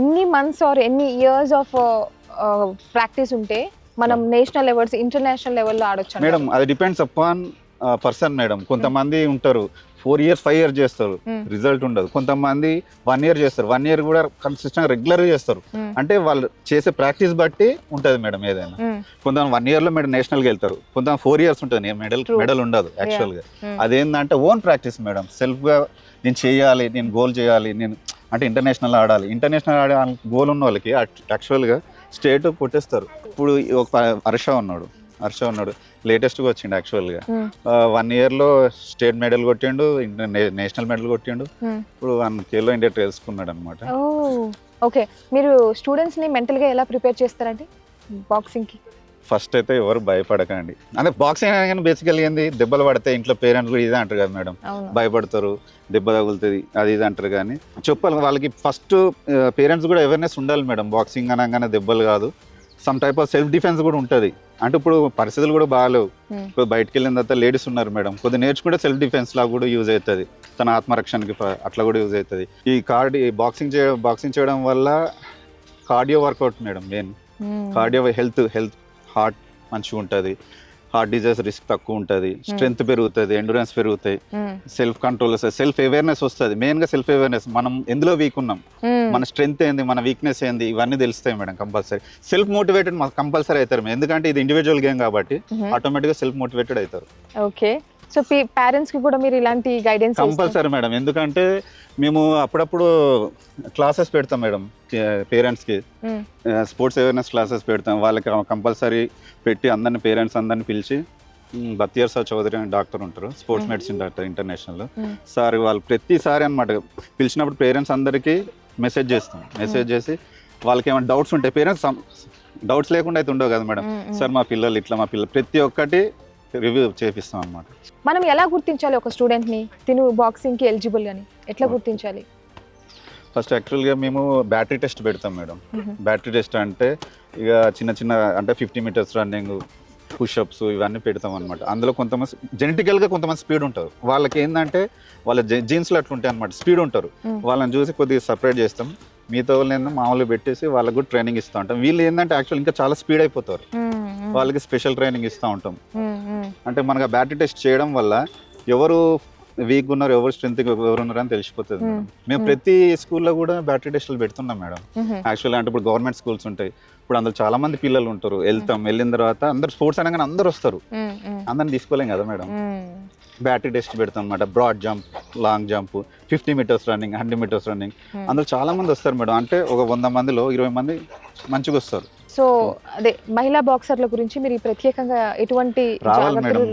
ఎన్ని months or ఎన్ని years of practice ఉంటే మనం నేషనల్ లెవెల్స్ ఇంటర్నేషనల్ లెవెల్లో ఆడొచ్చు మేడం? అది డిపెండ్స్ అపాన్ పర్సన్ మేడం. కొంతమంది ఉంటారు 4 years 5 years చేస్తారు, రిజల్ట్ ఉండదు. కొంతమంది 1 year చేస్తారు, 1 year కూడా కన్సిస్టెంట్ రెగ్యులర్గా చేస్తారు. అంటే వాళ్ళు చేసే ప్రాక్టీస్ బట్టి ఉంటుంది మేడం ఏదైనా. కొంతమంది 1 year లో మేడం నేషనల్కి వెళ్తారు, కొంతమంది 4 years ఉంటుంది, మెడల్ ఉండదు యాక్చువల్గా. అదేంటంటే ఓన్ ప్రాక్టీస్ మేడం. సెల్ఫ్గా నేను చేయాలి, నేను గోల్ చేయాలి, నేను అంటే ఇంటర్నేషనల్ ఆడాలి. ఇంటర్నేషనల్ ఆడే గోల్ ఉన్న వాళ్ళకి యాక్చువల్గా స్టేట్ కొట్టేస్తారు. ఇప్పుడు ఒక హర్ష ఉన్నాడు లేటెస్ట్గా వచ్చిండు యాక్చువల్గా. 1 year లో స్టేట్ మెడల్ కొట్టిండు, నేషనల్ మెడల్ కొట్టిండు. ఇప్పుడు 1K ఇండియా తెలుసుకున్నాడు అనమాట. ఓకే, మీరు స్టూడెంట్స్ని మెంటల్గా ఎలా ప్రిపేర్ చేస్తారండి బాక్సింగ్కి? ఫస్ట్ అయితే ఎవరు భయపడకండి. అంటే బాక్సింగ్ అనగానే బేసికల్ ఏంది, దెబ్బలు పడితే ఇంట్లో పేరెంట్స్ కూడా ఇదే అంటారు కదా మేడం, భయపడతారు, దెబ్బ తగులుతుంది అది ఇది అంటారు. కానీ చెప్పాలి వాళ్ళకి ఫస్ట్ పేరెంట్స్ కూడా అవేర్నెస్ ఉండాలి మేడం. బాక్సింగ్ అనగానే దెబ్బలు కాదు, some type of self defence కూడా ఉంటుంది. అంటే ఇప్పుడు పరిస్థితులు కూడా బాగాలేవు. ఇప్పుడు బయటకు వెళ్ళిన తర్వాత లేడీస్ ఉన్నారు మేడం, కొద్దిగా నేర్చుకుంటే సెల్ఫ్ డిఫెన్స్ లా కూడా యూజ్ అవుతుంది, తన ఆత్మరక్షణకి అట్లా కూడా యూజ్ అవుతుంది. ఈ బాక్సింగ్ చేయడం వల్ల cardio workout madam main. Cardio health heart మంచిగా ఉంటుంది, హార్ట్ డిజీజ్ రిస్క్ తక్కువ ఉంటుంది, స్ట్రెంగ్త్ పెరుగుతుంది, ఎండ్యూరెన్స్ పెరుగుతాయి, సెల్ఫ్ కంట్రోల్ వస్తుంది, సెల్ఫ్ అవేర్నెస్ వస్తుంది. మెయిన్గా సెల్ఫ్ అవేర్నెస్, మనం ఎందులో వీక్ ఉన్నాం, మన స్ట్రెంగ్త్ ఏంది, మన వీక్నెస్ ఏంది, ఇవన్నీ తెలుస్తాయి madam. Compulsory self motivated compulsory అవుతారు మేడం. ఎందుకంటే ఇది ఇండివిజువల్ గేమ్ కాబట్టి ఆటోమేటిక్గా సెల్ఫ్ మోటివేటెడ్ అవుతారు. ఓకే, సో పేరెంట్స్ కి కూడా మీరు ఇలాంటి గైడెన్స్ కంపల్సరీ మేడం. ఎందుకంటే మేము అప్పుడప్పుడు క్లాసెస్ పెడతాం మేడం పేరెంట్స్కి, స్పోర్ట్స్ అవేర్నెస్ క్లాసెస్ పెడతాం. వాళ్ళకి కంపల్సరీ పెట్టి అందరిని పేరెంట్స్ అందరిని పిలిచి, బత్తియర్ సార్ చౌదరి అని డాక్టర్ ఉంటారు, sports medicine doctor international sir, వాళ్ళు ప్రతిసారి అనమాట పిలిచినప్పుడు పేరెంట్స్ అందరికీ మెసేజ్ చేసి వాళ్ళకి ఏమైనా డౌట్స్ ఉంటాయి, పేరెంట్స్ డౌట్స్ లేకుండా అయితే ఉండవు కదా మేడం. సార్ మా పిల్లలు ప్రతి ఒక్కటి రివ్యూ చేపిస్తాం అనమాట. మనం ఎలా గుర్తించాలి ఒక స్టూడెంట్ని, తిను బాక్సింగ్కి ఎలిజిబుల్ అని ఎట్లా గుర్తించాలి? ఫస్ట్ యాక్చువల్గా మేము బ్యాటరీ టెస్ట్ పెడతాం మేడం. బ్యాటరీ టెస్ట్ అంటే ఇక చిన్న అంటే 50 meters రన్నింగ్, పుషప్స్ ఇవన్నీ పెడతాం అనమాట. అందులో కొంతమంది జెనెటికల్గా కొంతమంది స్పీడ్ ఉంటారు, వాళ్ళకి ఏంటంటే వాళ్ళ జీన్స్లో అట్లా ఉంటాయి అనమాట, స్పీడ్ ఉంటారు. వాళ్ళని చూసి కొద్దిగా సపరేట్ చేస్తాం, మిగతా వాళ్ళని మామూలుగా పెట్టేసి వాళ్ళకు కూడా ట్రైనింగ్ ఇస్తూ ఉంటాం. వీళ్ళు ఏంటంటే యాక్చువల్ ఇంకా చాలా స్పీడ్ అయిపోతారు, వాళ్ళకి స్పెషల్ ట్రైనింగ్ ఇస్తూ ఉంటాం. అంటే మనకు బ్యాటరీ టెస్ట్ చేయడం వల్ల ఎవరు వీక్ ఉన్నారు, ఎవరు స్ట్రెంత్ ఎవరు ఉన్నారు అని తెలిసిపోతుంది మేడం. మేము ప్రతి స్కూల్లో కూడా బ్యాటరీ టెస్టులు పెడుతున్నాం మేడం. యాక్చువల్గా అంటే ఇప్పుడు గవర్నమెంట్ స్కూల్స్ ఉంటాయి, ఇప్పుడు అందులో చాలా మంది పిల్లలు ఉంటారు. వెళ్ళిన తర్వాత అందరు స్పోర్ట్స్ అనగానే అందరు వస్తారు, అందరిని తీసుకోలేం కదా మేడం. బ్యాటరీ టెస్ట్ పెడతాం అనమాట. Broad jump, long jump, 50 meters running, 100 meters running, అందులో చాలా మంది వస్తారు మేడం. అంటే ఒక 100 మందిలో 20 మంది మంచిగా వస్తారు. సో అదే మహిళా బాక్సర్ల గురించి మీరు ప్రత్యేకంగా ఎటువంటి రావాలి మేడం,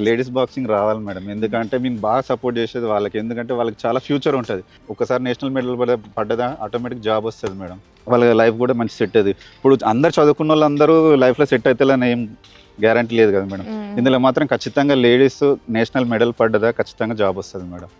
లేడీస్ బాక్సింగ్ రావాలి మేడం. ఎందుకంటే మేము బాగా సపోర్ట్ చేసేది వాళ్ళకి, ఎందుకంటే వాళ్ళకి చాలా ఫ్యూచర్ ఉంటుంది. ఒకసారి నేషనల్ మెడల్ పడ్డదా ఆటోమేటిక్ జాబ్ వస్తుంది మేడం, వాళ్ళ లైఫ్ కూడా మంచి సెట్ అవుతుంది. ఇప్పుడు అందరు చదువుకున్న వాళ్ళందరూ లైఫ్లో సెట్ అవుతారని ఏం గ్యారంటీ లేదు కదా మేడం. ఇందులో మాత్రం ఖచ్చితంగా లేడీస్ నేషనల్ మెడల్ పడ్డదా ఖచ్చితంగా జాబ్ వస్తుంది మేడం.